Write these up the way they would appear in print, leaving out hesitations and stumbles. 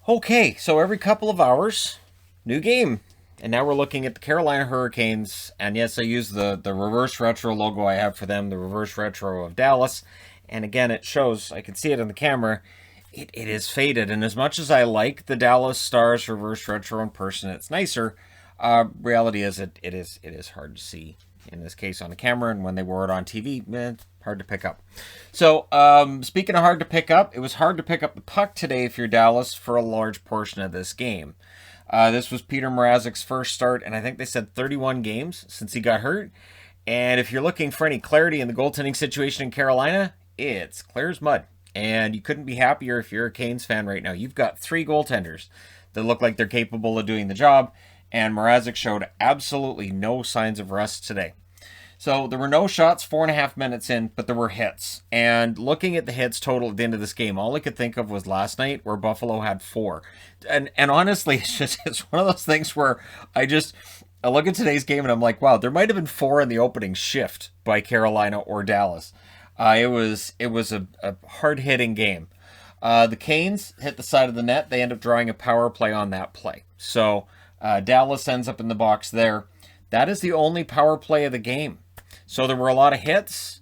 Okay, so every couple of hours, new game. And now we're looking at the Carolina Hurricanes. And yes, I use the reverse retro logo I have for them, the reverse retro of Dallas. And again, it shows, I can see it on the camera, it is faded. And as much as I like the Dallas Stars reverse retro in person, it's nicer. Reality is it is hard to see in this case on the camera, and when they wore it on TV, hard to pick up. So, speaking of hard to pick up, it was hard to pick up the puck today if you're Dallas for a large portion of this game. This was Peter Mrazek's first start, and I think they said 31 games since he got hurt. And if you're looking for any clarity in the goaltending situation in Carolina, it's clear as mud. And you couldn't be happier if you're a Canes fan right now. You've got three goaltenders that look like they're capable of doing the job, and Mrazek showed absolutely no signs of rust today. So there were no shots 4.5 minutes in, but there were hits. And looking at the hits total at the end of this game, all I could think of was last night where Buffalo had 4. And honestly, it's one of those things where I look at today's game and I'm like, wow, there might have been 4 in the opening shift by Carolina or Dallas. It was a hard hitting game. The Canes hit the side of the net. They end up drawing a power play on that play. So Dallas ends up in the box there. That is the only power play of the game. So there were a lot of hits.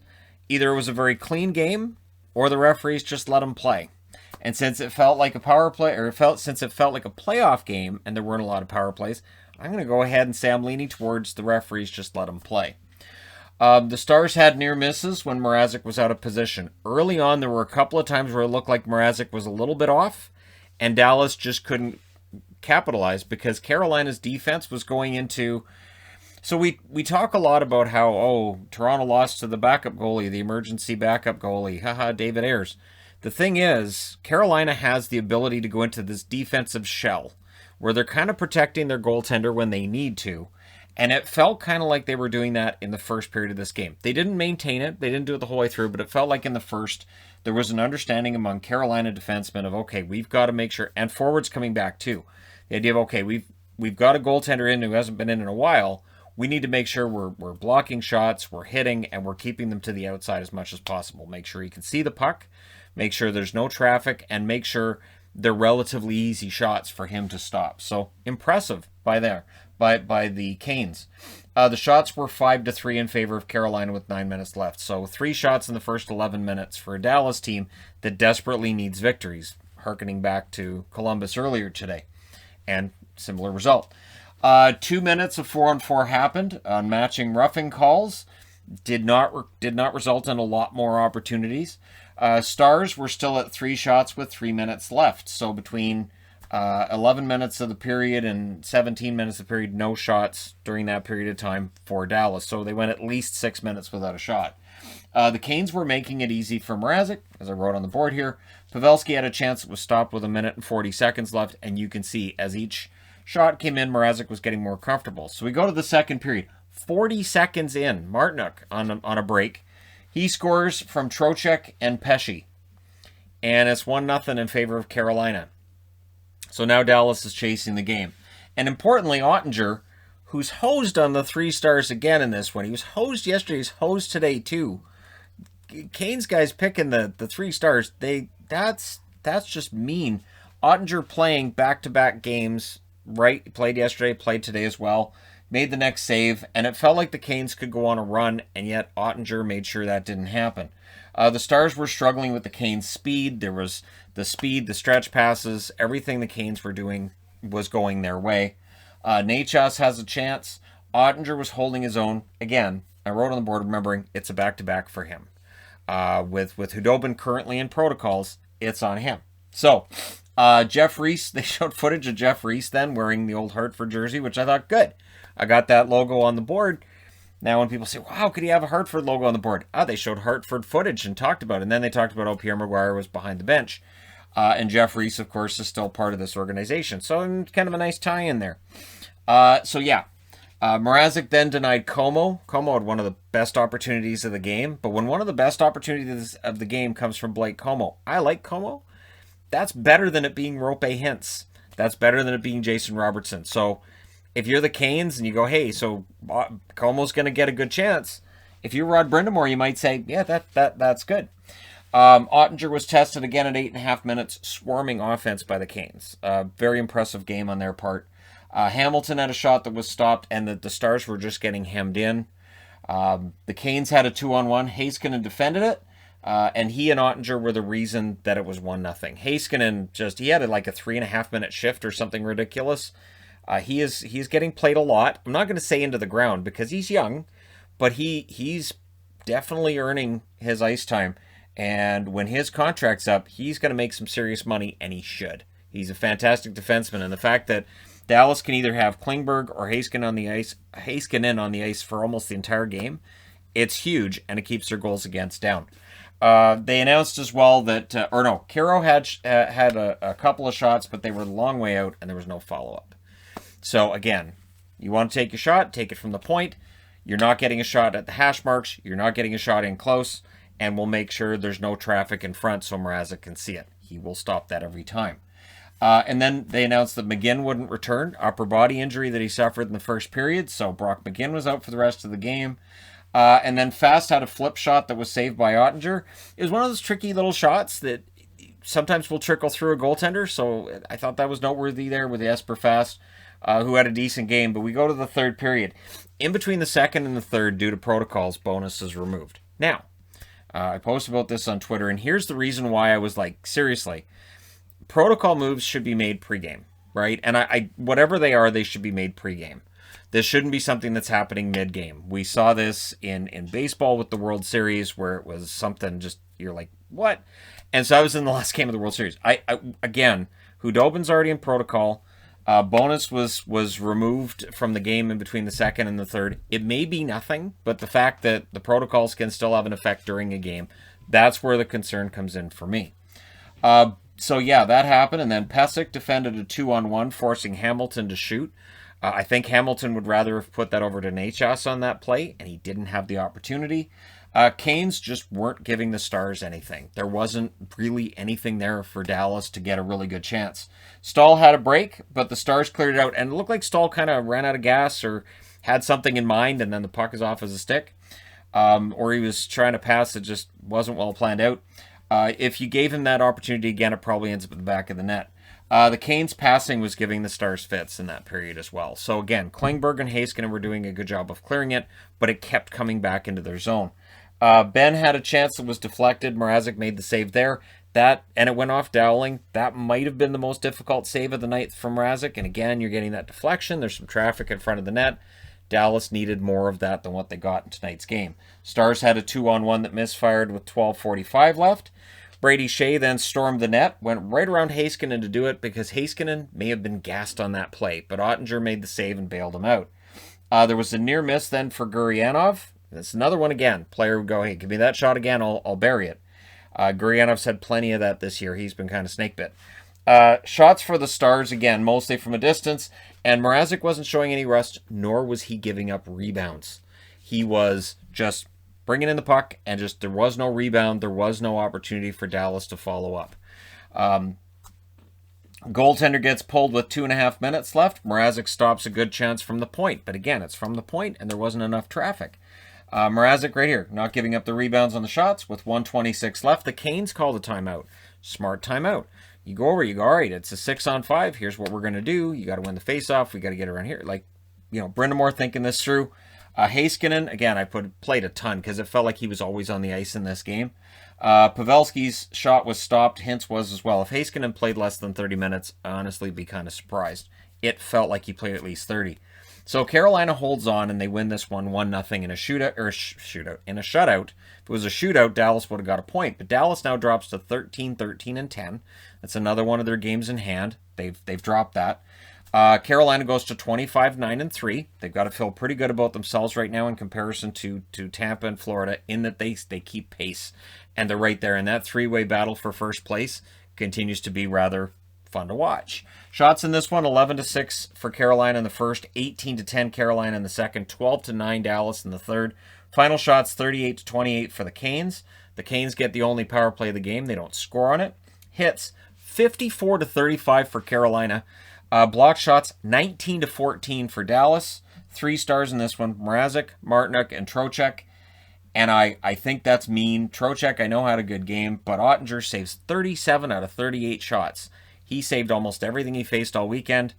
Either it was a very clean game, or the referees just let them play. And since it felt like a power play, since it felt like a playoff game, and there weren't a lot of power plays, I'm going to go ahead and say I'm leaning towards the referees just let them play. The Stars had near misses when Mrazek was out of position. Early on, there were a couple of times where it looked like Mrazek was a little bit off, and Dallas just couldn't capitalize because Carolina's defense was going into... So we talk a lot about how, Toronto lost to the backup goalie, the emergency backup goalie, David Ayers. The thing is, Carolina has the ability to go into this defensive shell where they're kind of protecting their goaltender when they need to. And it felt kind of like they were doing that in the first period of this game. They didn't maintain it. They didn't do it the whole way through, but it felt like in the first, there was an understanding among Carolina defensemen of, okay, we've got to make sure, and forwards coming back too. The idea of, okay, we've got a goaltender in who hasn't been in a while. We need to make sure we're blocking shots, we're hitting, and we're keeping them to the outside as much as possible. Make sure he can see the puck, make sure there's no traffic, and make sure they're relatively easy shots for him to stop. So impressive by the Canes. The shots were 5-3 in favor of Carolina with 9 minutes left. So 3 shots in the first 11 minutes for a Dallas team that desperately needs victories, harkening back to Columbus earlier today. And similar result. 2 minutes of 4-on-4 happened on matching roughing calls. Did not result in a lot more opportunities. Stars were still at 3 shots with 3 minutes left. So between 11 minutes of the period and 17 minutes of the period, no shots during that period of time for Dallas. So they went at least 6 minutes without a shot. The Canes were making it easy for Mrazek, as I wrote on the board here. Pavelski had a chance that was stopped with 1 minute and 40 seconds left, and you can see as each shot came in, Mrazek was getting more comfortable. So we go to the second period. 40 seconds in, Martinook on a break. He scores from Trocheck and Pesce. And it's 1-0 in favor of Carolina. So now Dallas is chasing the game. And importantly, Ottinger, who's hosed on the 3 Stars again in this one. He was hosed yesterday, he's hosed today too. Canes guys picking the 3 Stars, that's just mean. Ottinger playing back-to-back games. Right, played yesterday, played today as well. Made the next save, and it felt like the Canes could go on a run, and yet Ottinger made sure that didn't happen. The Stars were struggling with the Canes' speed. There was the speed, the stretch passes, everything the Canes were doing was going their way. Nachas has a chance. Ottinger was holding his own. Again, I wrote on the board remembering it's a back-to-back for him. With Hudobin currently in protocols, it's on him. So, Jeff Reese, they showed footage of Jeff Reese then wearing the old Hartford jersey, which I thought, good. I got that logo on the board. Now when people say, wow, how could he have a Hartford logo on the board? They showed Hartford footage and talked about it. And then they talked about, Pierre Maguire was behind the bench. And Jeff Reese, of course, is still part of this organization. So kind of a nice tie-in there. Mrazek then denied Como. Como had one of the best opportunities of the game. But when one of the best opportunities of the game comes from Blake Como, I like Como. That's better than it being Rope Hintz. That's better than it being Jason Robertson. So if you're the Canes and you go, hey, so Como's going to get a good chance. If you're Rod Brindamore, you might say, yeah, that's good. Ottinger was tested again at 8.5 minutes, swarming offense by the Canes. Very impressive game on their part. Hamilton had a shot that was stopped, and the Stars were just getting hemmed in. The Canes had a 2-on-1. Heiskanen defended it, and he and Ottinger were the reason that it was 1-0. Heiskanen he had like a 3.5 minute shift or something ridiculous. He's getting played a lot. I'm not going to say into the ground because he's young, but he's definitely earning his ice time. And when his contract's up, he's going to make some serious money, and he should. He's a fantastic defenseman, and the fact that Dallas can either have Klingberg or Heiskanen on the ice for almost the entire game, it's huge, and it keeps their goals against down. They announced as well that, Caro had a couple of shots, but they were a long way out, and there was no follow-up. So again, you want to take your shot, take it from the point. You're not getting a shot at the hash marks. You're not getting a shot in close. And we'll make sure there's no traffic in front so Mrazek can see it. He will stop that every time. And then they announced that McGinn wouldn't return. Upper body injury that he suffered in the first period. So Brock McGinn was out for the rest of the game. And then Fast had a flip shot that was saved by Ottinger. It was one of those tricky little shots that sometimes will trickle through a goaltender. So I thought that was noteworthy there with Jesper Fast, who had a decent game. But we go to the third period. In between the second and the third, due to protocols, bonus is removed. Now, I posted about this on Twitter, and here's the reason why I was like, seriously, protocol moves should be made pregame, right? And I whatever they are, they should be made pregame. This shouldn't be something that's happening mid-game. We saw this in baseball with the World Series where it was something just, you're like, what? And so I was in the last game of the World Series. Again, Hudobin's already in protocol. Bonus was removed from the game in between the second and the third. It may be nothing, but the fact that the protocols can still have an effect during a game, that's where the concern comes in for me. So yeah, that happened, and then Pesek defended a 2-on-1, forcing Hamilton to shoot. I think Hamilton would rather have put that over to Nachas on that play, and he didn't have the opportunity. Canes just weren't giving the Stars anything. There wasn't really anything there for Dallas to get a really good chance. Stahl had a break, but the Stars cleared it out, and it looked like Stahl kind of ran out of gas or had something in mind, and then the puck is off as a stick. Or he was trying to pass that just wasn't well planned out. If you gave him that opportunity again, it probably ends up at the back of the net. The Canes passing was giving the Stars fits in that period as well. So again, Klingberg and Heiskanen were doing a good job of clearing it, but it kept coming back into their zone. Ben had a chance that was deflected. Mrazek made the save there. And it went off Dowling. That might have been the most difficult save of the night from Mrazek. And again, you're getting that deflection. There's some traffic in front of the net. Dallas needed more of that than what they got in tonight's game. Stars had a 2-on-1 that misfired with 12:45 left. Brady Shea then stormed the net, went right around Heiskanen to do it because Heiskanen may have been gassed on that play, but Ottinger made the save and bailed him out. There was a near miss then for Guryanov. That's another one again. Player would go, hey, give me that shot again, I'll bury it. Guryanov's had plenty of that this year. He's been kind of snake bit. Shots for the Stars, again, mostly from a distance, and Mrazek wasn't showing any rust, nor was he giving up rebounds. He was just bringing in the puck, and just there was no rebound, there was no opportunity for Dallas to follow up. Goaltender gets pulled with 2.5 minutes left. Mrazek stops a good chance from the point, but again, it's from the point, and there wasn't enough traffic. Mrazek right here, not giving up the rebounds on the shots with 1:26 left. The Canes call the timeout. Smart timeout. You go over, you go, all right, it's a 6-on-5. Here's what we're going to do. You got to win the faceoff. We got to get around here. Like, Brindamore thinking this through. Heiskanen, again, I played a ton because it felt like he was always on the ice in this game. Pavelski's shot was stopped. Hintz was as well. If Heiskanen played less than 30 minutes, I'd honestly be kind of surprised. It felt like he played at least 30. So Carolina holds on, and they win this one 1-0 in a shutout. If it was a shootout, Dallas would have got a point. But Dallas now drops to 13-13-10. That's another one of their games in hand. They've dropped that. Carolina goes to 25-9-3. They've got to feel pretty good about themselves right now in comparison to Tampa and Florida, in that they keep pace, and they're right there. And that three-way battle for first place continues to be rather fun to watch. Shots in this one: 11-6 for Carolina in the first, 18-10 Carolina in the second, 12-9 Dallas in the third. Final shots: 38-28 for the Canes. The Canes get the only power play of the game. They don't score on it. Hits: 54-35 for Carolina. Block shots, 19-14 for Dallas. 3 stars in this one: Mrazek, Martinook, and Trocheck. And I think that's mean. Trocheck, I know, had a good game, but Ottinger saves 37 out of 38 shots. He saved almost everything he faced all weekend.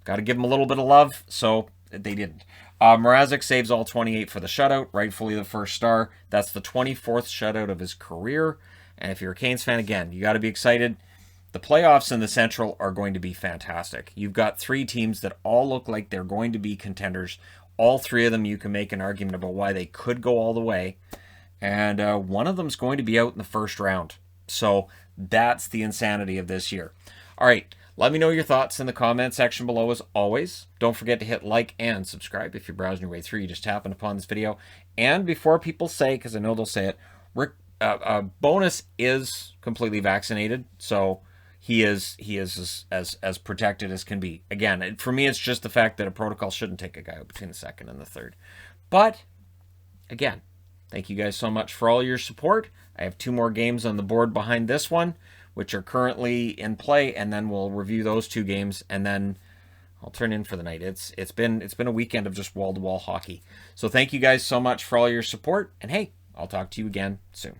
Got to give him a little bit of love, so they didn't. Mrazek saves all 28 for the shutout, rightfully the first star. That's the 24th shutout of his career. And if you're a Canes fan, again, you got to be excited. The playoffs in the Central are going to be fantastic. You've got three teams that all look like they're going to be contenders. All three of them, you can make an argument about why they could go all the way. And one of them's going to be out in the first round. So that's the insanity of this year. All right, let me know your thoughts in the comment section below as always. Don't forget to hit like and subscribe if you're browsing your way through. You just happened upon this video. And before people say, because I know they'll say it, Rick Bonus is completely vaccinated, so he is as protected as can be. Again, for me, it's just the fact that a protocol shouldn't take a guy out between the second and the third. But again, thank you guys so much for all your support. I have 2 more games on the board behind this one, which are currently in play, and then we'll review those 2 games, and then I'll turn in for the night. It's been a weekend of just wall-to-wall hockey. So thank you guys so much for all your support, and hey, I'll talk to you again soon.